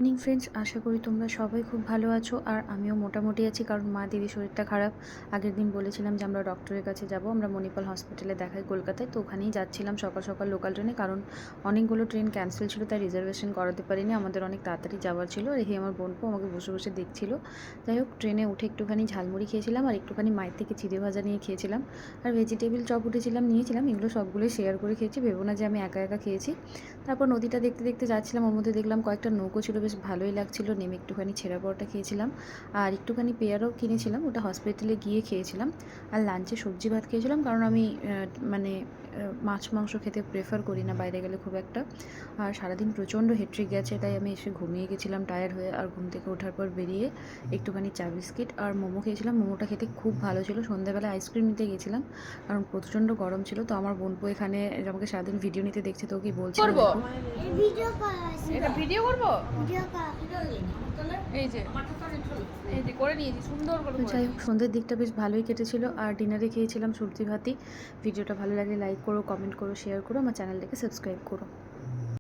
Morning friends, আশা করি তোমরা সবাই খুব ভালো আছো। আর আমিও মোটামুটি আছি, কারণ মা দিদির শরীরটা খারাপ। আগের দিন বলেছিলাম যে আমরা ডক্টরের কাছে যাব, আমরা মণিপাল হসপিটালে দেখাই কলকাতায়। তো ওখানেই যাচ্ছিলাম সকাল সকাল লোকাল ট্রেনে, কারণ অনেকগুলো ট্রেন ক্যান্সেল ছিল, তাই রিজার্ভেশন করাতে পারিনি। আমাদের অনেক তাড়াতাড়ি যাওয়ার ছিল। আর আমার বোনপো আমাকে বসে বসে দেখছিল। যাই হোক, ট্রেনে উঠে একটুখানি ঝালমুড়ি খেয়েছিলাম, আর একটুখানি মায়ের থেকে চিড়ে ভাজা নিয়ে খেয়েছিলাম। আর ভেজিটেবিল চপ নিয়েছিলাম। এগুলো সবগুলোই শেয়ার করে খেয়েছি, ভেবো না যে আমি একা একা খেয়েছি। তারপর নদীটা দেখতে দেখতে যাচ্ছিলাম, ওর মধ্যে দেখলাম কয়েকটা নৌকো ছিল, বেশ ভালোই লাগছিল। নেমে একটুখানি ছেঁড়া পরোটা খেয়েছিলাম, আর একটুখানি পেয়ারাও কিনেছিলাম, ওটা হসপিটালে গিয়ে খেয়েছিলাম। আর লাঞ্চে সবজি ভাত খেয়েছিলাম, কারণ আমি মানে মাছ মাংস খেতে প্রেফার করি না বাইরে গেলে খুব একটা। আর সারাদিন প্রচণ্ড হেট্রিক গেছে, তাই আমি এসে ঘুমিয়ে গেছিলাম টায়ার্ড হয়ে। আর ঘুম থেকে ওঠার পর বেরিয়ে একটুখানি চা বিস্কিট আর মোমো খেয়েছিলাম। মোমোটা খেতে খুব ভালো ছিল। সন্ধ্যাবেলা আইসক্রিম নিতে গেছিলাম, কারণ প্রচণ্ড গরম ছিল। তো আমার বোনপো এখানে আমাকে সারাদিন ভিডিও নিতে দেখছে, তো কি বলছিল করবো দেখো। এটা ভিডিও করবো এই যে এই যে করে নিয়েছি সুন্দর করে তো যাই হোক, সন্ধ্যের দিকটা বেশ ভালোই কেটেছিল। আর ডিনারে খেয়েছিলাম সবজি ভাতই। ভিডিওটা ভালো লাগলে লাইক করো, কমেন্ট করো, শেয়ার করো, আমার চ্যানেলটাকে সাবস্ক্রাইব করো।